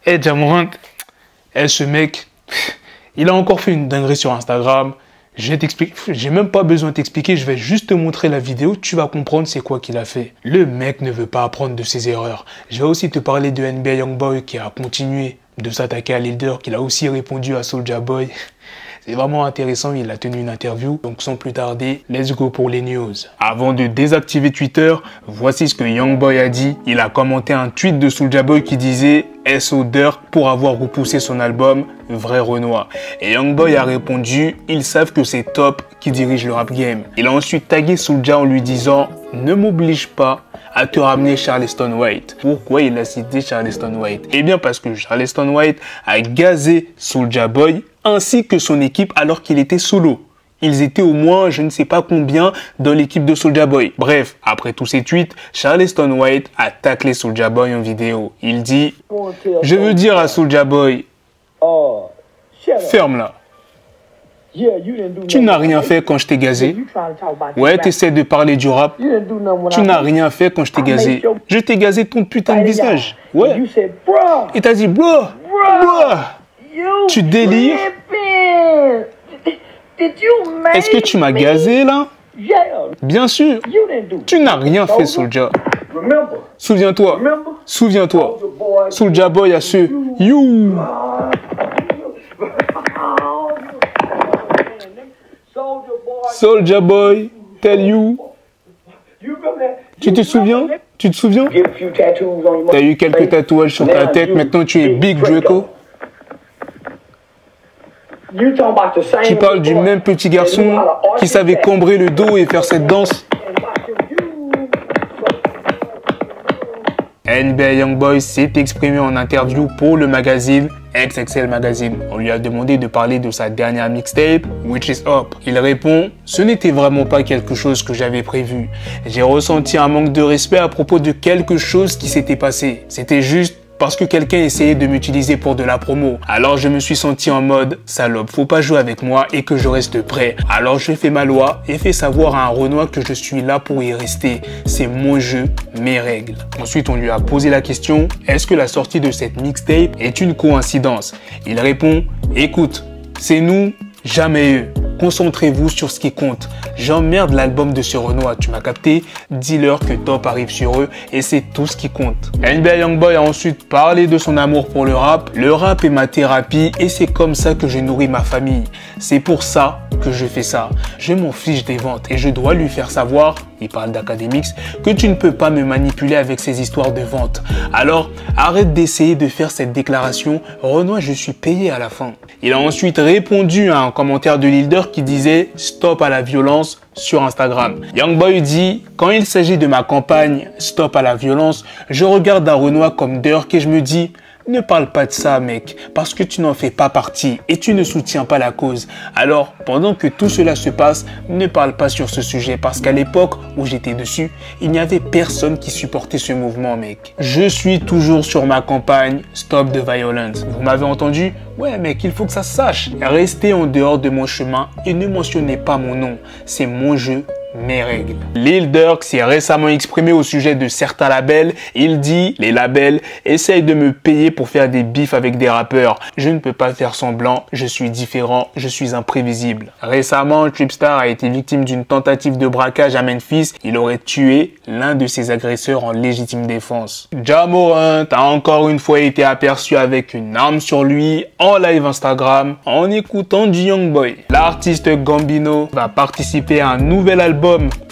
Eh, Jamorant, ce mec, il a encore fait une dinguerie sur Instagram. Je vais t'expliquer, j'ai même pas besoin de t'expliquer, je vais juste te montrer la vidéo, tu vas comprendre c'est quoi qu'il a fait. Le mec ne veut pas apprendre de ses erreurs. Je vais aussi te parler de NBA Youngboy qui a continué de s'attaquer à Lilder, qu'il a aussi répondu à Soulja Boy. C'est vraiment intéressant, il a tenu une interview. Donc sans plus tarder, let's go pour les news. Avant de désactiver Twitter, voici ce que Youngboy a dit. Il a commenté un tweet de Soulja Boy qui disait SO Durk pour avoir repoussé son album Vrai Renoir. Et Youngboy a répondu, ils savent que c'est Top qui dirige le rap game. Il a ensuite tagué Soulja en lui disant, ne m'oblige pas à te ramener Charleston White. Pourquoi il a cité Charleston White? Eh bien parce que Charleston White a gazé Soulja Boy ainsi que son équipe alors qu'il était solo. Ils étaient au moins je ne sais pas combien dans l'équipe de Soulja Boy. Bref, après tous ces tweets, Charleston White a taclé Soulja Boy en vidéo. Il dit « Je veux dire à Soulja Boy, ferme-la. Tu n'as rien fait quand je t'ai gazé. Ouais, t'essaies de parler du rap. Tu n'as rien fait quand je t'ai gazé. Je t'ai gazé ton putain de visage. Ouais. Et t'as dit, bro. Tu délires. Est-ce que tu m'as gazé là? Bien sûr. Tu n'as rien fait, Soulja. Souviens-toi. Souviens-toi. Soulja Boy a ce you. Soulja Boy, tell you. Tu te souviens? Tu te souviens? T'as eu quelques tatouages sur ta tête, maintenant tu es Big Draco. Tu parles du même petit garçon qui savait cambrer le dos et faire cette danse. NBA Youngboy s'est exprimé en interview pour le magazine XXL Magazine. On lui a demandé de parler de sa dernière mixtape, Which Is Up. Il répond, ce n'était vraiment pas quelque chose que j'avais prévu. J'ai ressenti un manque de respect à propos de quelque chose qui s'était passé. C'était juste parce que quelqu'un essayait de m'utiliser pour de la promo. Alors je me suis senti en mode, salope, faut pas jouer avec moi et que je reste prêt. Alors je fais ma loi et fais savoir à un Renoir que je suis là pour y rester. C'est mon jeu, mes règles. Ensuite on lui a posé la question, est-ce que la sortie de cette mixtape est une coïncidence? Il répond, écoute, c'est nous, jamais eux. Concentrez-vous sur ce qui compte. J'emmerde l'album de ce Renoir, tu m'as capté? Dis-leur que Top arrive sur eux et c'est tout ce qui compte. NBA Youngboy a ensuite parlé de son amour pour le rap. Le rap est ma thérapie et c'est comme ça que je nourris ma famille. C'est pour ça que je fais ça. Je m'en fiche des ventes et je dois lui faire savoir, il parle d'Academics, que tu ne peux pas me manipuler avec ces histoires de vente. Alors, arrête d'essayer de faire cette déclaration. Renoir, je suis payé à la fin. Il a ensuite répondu à un commentaire de Lilder qui disait « Stop à la violence » sur Instagram. Youngboy dit « Quand il s'agit de ma campagne « Stop à la violence », je regarde un Renoir comme Durk et je me dis « Ne parle pas de ça, mec, parce que tu n'en fais pas partie et tu ne soutiens pas la cause. Alors, pendant que tout cela se passe, ne parle pas sur ce sujet parce qu'à l'époque où j'étais dessus, il n'y avait personne qui supportait ce mouvement, mec. Je suis toujours sur ma campagne Stop the Violence. Vous m'avez entendu? Ouais, mec, il faut que ça se sache. Restez en dehors de mon chemin et ne mentionnez pas mon nom. C'est mon jeu. Mes règles. Lil Durk s'est récemment exprimé au sujet de certains labels. Il dit, les labels essayent de me payer pour faire des bifs avec des rappeurs. Je ne peux pas faire semblant, je suis différent, je suis imprévisible. Récemment, Tripstar a été victime d'une tentative de braquage à Memphis. Il aurait tué l'un de ses agresseurs en légitime défense. Jamorant a encore une fois été aperçu avec une arme sur lui en live Instagram en écoutant du Youngboy. L'artiste Gambino va participer à un nouvel album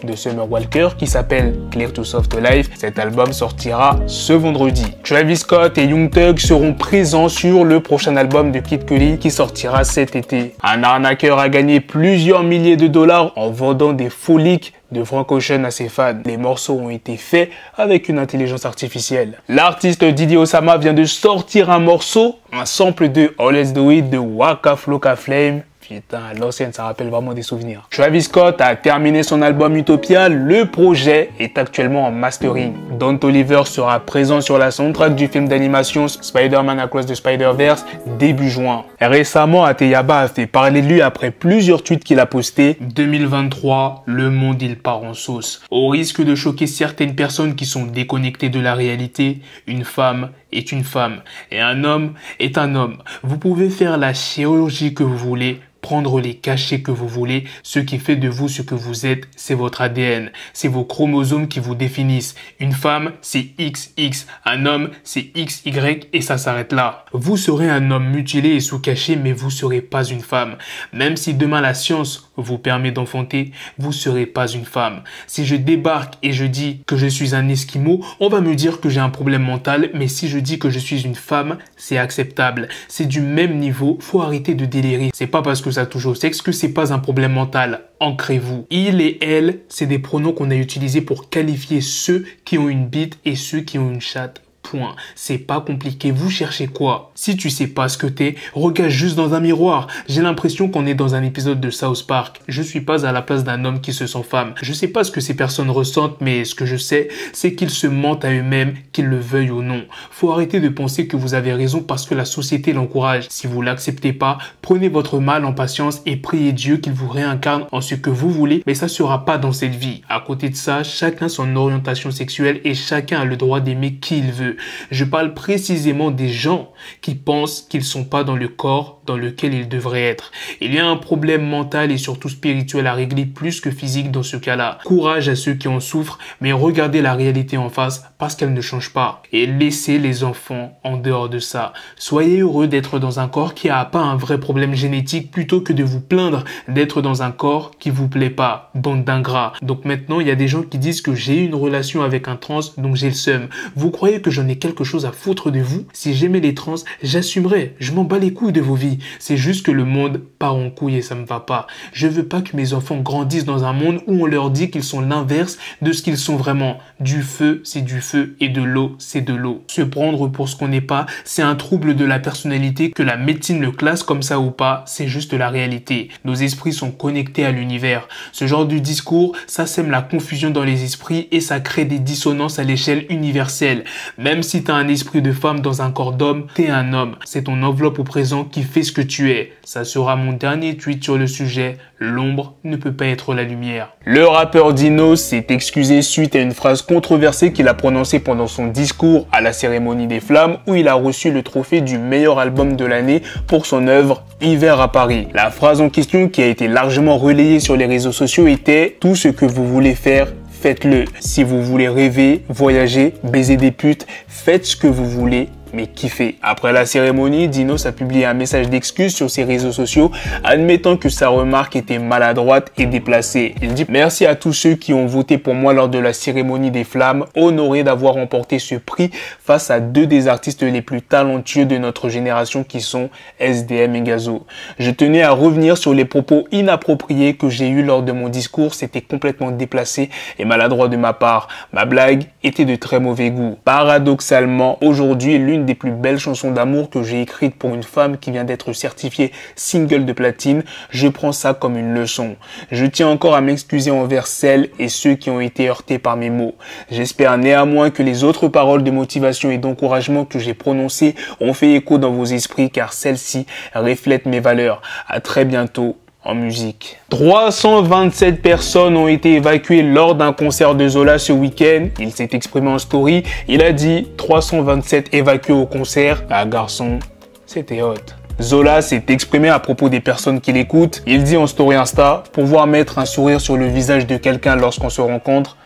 de Summer Walker qui s'appelle Clear to Soft Life. Cet album sortira ce vendredi. Travis Scott et Young Thug seront présents sur le prochain album de Kid Cudi qui sortira cet été. Un arnaqueur a gagné plusieurs milliers de dollars en vendant des faux leaks de Frank Ocean à ses fans. Les morceaux ont été faits avec une intelligence artificielle. L'artiste Didi Osama vient de sortir un morceau, un sample de All Let's Do It de Waka Flocka Flame Putain, l'ancienne, ça rappelle vraiment des souvenirs. Travis Scott a terminé son album Utopia. Le projet est actuellement en mastering. Don Toliver sera présent sur la soundtrack du film d'animation Spider-Man Across the Spider-Verse début juin. Récemment, Ateyaba a fait parler de lui après plusieurs tweets qu'il a postés. 2023, le monde il part en sauce. Au risque de choquer certaines personnes qui sont déconnectées de la réalité, une femme est une femme et un homme est un homme. Vous pouvez faire la chirurgie que vous voulez, prendre les cachets que vous voulez, ce qui fait de vous ce que vous êtes, c'est votre ADN, c'est vos chromosomes qui vous définissent. Une femme, c'est XX, un homme, c'est XY et ça s'arrête là. Vous serez un homme mutilé et sous cachet, mais vous serez pas une femme. Même si demain la science vous permet d'enfanter, vous serez pas une femme. Si je débarque et je dis que je suis un Esquimau, on va me dire que j'ai un problème mental, mais si je dis que je suis une femme, c'est acceptable. C'est du même niveau, faut arrêter de délirer. C'est pas parce que ça touche au sexe que c'est pas un problème mental. Ancrez-vous. Il et elle, c'est des pronoms qu'on a utilisés pour qualifier ceux qui ont une bite et ceux qui ont une chatte. Point. C'est pas compliqué. Vous cherchez quoi? Si tu sais pas ce que t'es, regarde juste dans un miroir. J'ai l'impression qu'on est dans un épisode de South Park. Je suis pas à la place d'un homme qui se sent femme. Je sais pas ce que ces personnes ressentent, mais ce que je sais, c'est qu'ils se mentent à eux-mêmes, qu'ils le veuillent ou non. Faut arrêter de penser que vous avez raison parce que la société l'encourage. Si vous l'acceptez pas, prenez votre mal en patience et priez Dieu qu'il vous réincarne en ce que vous voulez, mais ça sera pas dans cette vie. À côté de ça, chacun son orientation sexuelle et chacun a le droit d'aimer qui il veut. Je parle précisément des gens qui pensent qu'ils sont pas dans le corps dans lequel ils devraient être. Il y a un problème mental et surtout spirituel à régler plus que physique dans ce cas-là. Courage à ceux qui en souffrent, mais regardez la réalité en face parce qu'elle ne change pas. Et laissez les enfants en dehors de ça. Soyez heureux d'être dans un corps qui a pas un vrai problème génétique plutôt que de vous plaindre d'être dans un corps qui vous plaît pas. Bande d'ingrats. Donc maintenant, il y a des gens qui disent que j'ai une relation avec un trans, donc j'ai le seum. Vous croyez que j'en ai quelque chose à foutre de vous? Si j'aimais les trans, j'assumerais. Je m'en bats les couilles de vos vies. C'est juste que le monde part en couille et ça me va pas. Je veux pas que mes enfants grandissent dans un monde où on leur dit qu'ils sont l'inverse de ce qu'ils sont vraiment. Du feu, c'est du feu et de l'eau, c'est de l'eau. Se prendre pour ce qu'on n'est pas, c'est un trouble de la personnalité que la médecine le classe comme ça ou pas, c'est juste la réalité. Nos esprits sont connectés à l'univers. Ce genre de discours, ça sème la confusion dans les esprits et ça crée des dissonances à l'échelle universelle. Même si t'as un esprit de femme dans un corps d'homme, t'es un homme. C'est ton enveloppe au présent qui fait ce que tu es. Ça sera mon dernier tweet sur le sujet. L'ombre ne peut pas être la lumière. Le rappeur Dino s'est excusé suite à une phrase controversée qu'il a prononcée pendant son discours à la cérémonie des Flammes où il a reçu le trophée du meilleur album de l'année pour son œuvre Hiver à Paris. La phrase en question qui a été largement relayée sur les réseaux sociaux était « Tout ce que vous voulez faire, faites-le. Si vous voulez rêver, voyager, baiser des putes, faites ce que vous voulez. » Mais kiffé. Après la cérémonie, Dinos a publié un message d'excuse sur ses réseaux sociaux, admettant que sa remarque était maladroite et déplacée. Il dit « Merci à tous ceux qui ont voté pour moi lors de la cérémonie des Flammes, honoré d'avoir remporté ce prix face à deux des artistes les plus talentueux de notre génération qui sont SDM et Gazo. Je tenais à revenir sur les propos inappropriés que j'ai eus lors de mon discours, c'était complètement déplacé et maladroit de ma part. Ma blague était de très mauvais goût. Paradoxalement, aujourd'hui, l'une des plus belles chansons d'amour que j'ai écrites pour une femme qui vient d'être certifiée single de platine, je prends ça comme une leçon. Je tiens encore à m'excuser envers celles et ceux qui ont été heurtés par mes mots. J'espère néanmoins que les autres paroles de motivation et d'encouragement que j'ai prononcées ont fait écho dans vos esprits car celles-ci reflètent mes valeurs. À très bientôt en musique. 327 personnes ont été évacuées lors d'un concert de Zola ce week-end. Il s'est exprimé en story. Il a dit 327 évacués au concert. Ah garçon, c'était hot. Zola s'est exprimé à propos des personnes qui l'écoutent. Il dit en story Insta, pouvoir mettre un sourire sur le visage de quelqu'un lorsqu'on se rencontre,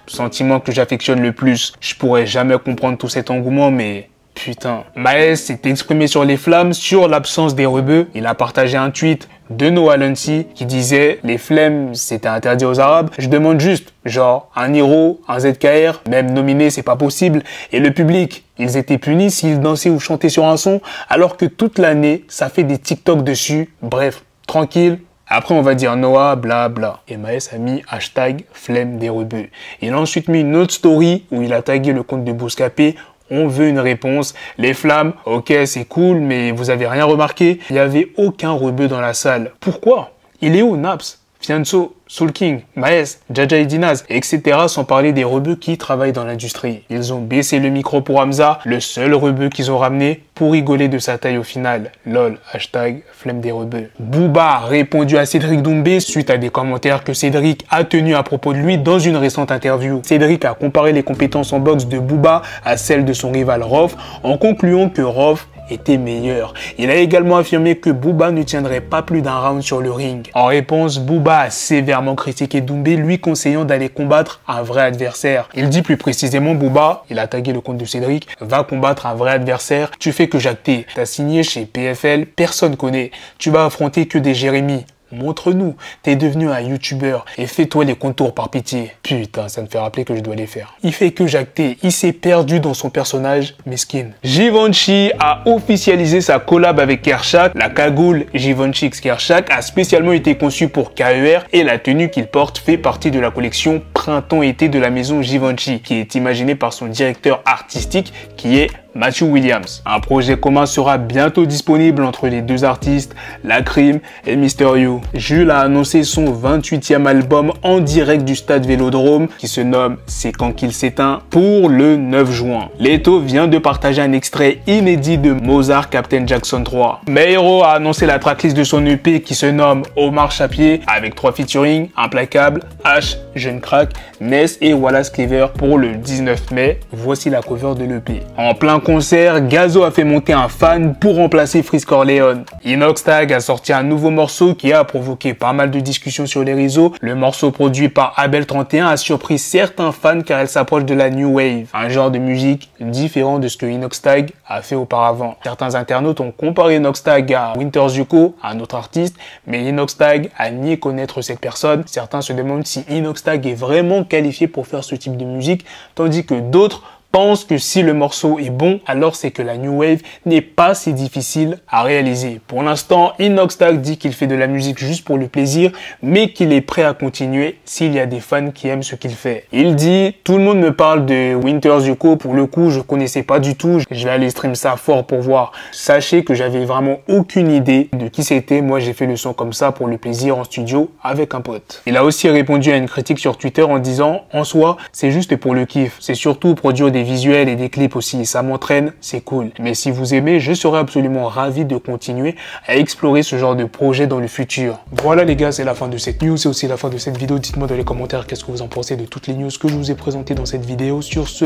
sentiment que j'affectionne le plus. Je pourrais jamais comprendre tout cet engouement, mais putain. Maes s'est exprimé sur les Flammes, sur l'absence des rebeux. Il a partagé un tweet de Noah Luncy qui disait « Les flemmes, c'était interdit aux Arabes. Je demande juste, genre, un Hiro, un ZKR, même nominé, c'est pas possible. Et le public, ils étaient punis s'ils dansaient ou chantaient sur un son, alors que toute l'année, ça fait des TikTok dessus. Bref, tranquille. » Après, on va dire Noah, bla bla. Et Maes a mis hashtag flemme des rebeux. Il a ensuite mis une autre story où il a tagué le compte de Bouscapé On veut une réponse. Les flammes, ok, c'est cool, mais vous avez rien remarqué? Il n'y avait aucun rebeu dans la salle. Pourquoi? Il est où, Naps, Fianso, Soul King, Maes, Jaja et Dinaz, etc. sans parler des rebeux qui travaillent dans l'industrie. Ils ont baissé le micro pour Hamza, le seul rebeu qu'ils ont ramené pour rigoler de sa taille au final. Lol, hashtag flemme des rebeux. Booba a répondu à Cédric Doumbé suite à des commentaires que Cédric a tenus à propos de lui dans une récente interview. Cédric a comparé les compétences en boxe de Booba à celles de son rival Rof en concluant que Rof était meilleur. Il a également affirmé que Booba ne tiendrait pas plus d'un round sur le ring. En réponse, Booba a sévèrement critiqué Doumbé, lui conseillant d'aller combattre un vrai adversaire. Il dit plus précisément, Booba, il a tagué le compte de Cédric, va combattre un vrai adversaire, tu fais que jacter. T'as signé chez PFL, personne connaît. Tu vas affronter que des Jérémy. Montre-nous, t'es devenu un youtubeur et fais-toi les contours par pitié. Putain, ça me fait rappeler que je dois les faire. Il fait que jacter, il s'est perdu dans son personnage mesquine. Givenchy a officialisé sa collab avec Kershak. La cagoule Givenchy x Kershak a spécialement été conçue pour KER et la tenue qu'il porte fait partie de la collection printemps-été de la maison Givenchy qui est imaginée par son directeur artistique qui est Matthew Williams. Un projet commun sera bientôt disponible entre les deux artistes, Lacrim et Mysterio. Jules a annoncé son 28e album en direct du stade Vélodrome qui se nomme C'est quand qu'il s'éteint pour le 9 juin. Leto vient de partager un extrait inédit de Mozart Captain Jackson 3. Meiro a annoncé la tracklist de son EP qui se nomme Omar Chapier avec 3 featuring, Implacable, H, Jeune Crack, Ness et Wallace Cleaver pour le 19 mai. Voici la cover de l'EP. En plein concert, Gazo a fait monter un fan pour remplacer Freeze Corleone. Inoxtag a sorti un nouveau morceau qui a provoqué pas mal de discussions sur les réseaux. Le morceau produit par Abel31 a surpris certains fans car elle s'approche de la New Wave, un genre de musique différent de ce que Inoxtag a fait auparavant. Certains internautes ont comparé Inoxtag à Winter Zuko, un autre artiste, mais Inoxtag a nié connaître cette personne. Certains se demandent si Inoxtag est vraiment qualifié pour faire ce type de musique, tandis que d'autres pense que si le morceau est bon, alors c'est que la New Wave n'est pas si difficile à réaliser. Pour l'instant, Inoxtag dit qu'il fait de la musique juste pour le plaisir, mais qu'il est prêt à continuer s'il y a des fans qui aiment ce qu'il fait. Il dit, tout le monde me parle de Winter Zuko, pour le coup, je connaissais pas du tout, je vais aller stream ça fort pour voir. Sachez que j'avais vraiment aucune idée de qui c'était, moi j'ai fait le son comme ça pour le plaisir en studio avec un pote. Il a aussi répondu à une critique sur Twitter en disant, en soi, c'est juste pour le kiff, c'est surtout produire des visuels et des clips aussi, ça m'entraîne, c'est cool. Mais si vous aimez, je serais absolument ravi de continuer à explorer ce genre de projet dans le futur. Voilà les gars, c'est la fin de cette news, c'est aussi la fin de cette vidéo. Dites-moi dans les commentaires qu'est-ce que vous en pensez de toutes les news que je vous ai présentées dans cette vidéo. Sur ce,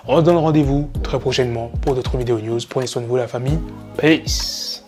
on se donne rendez-vous très prochainement pour d'autres vidéos news. Prenez soin de vous la famille. Peace.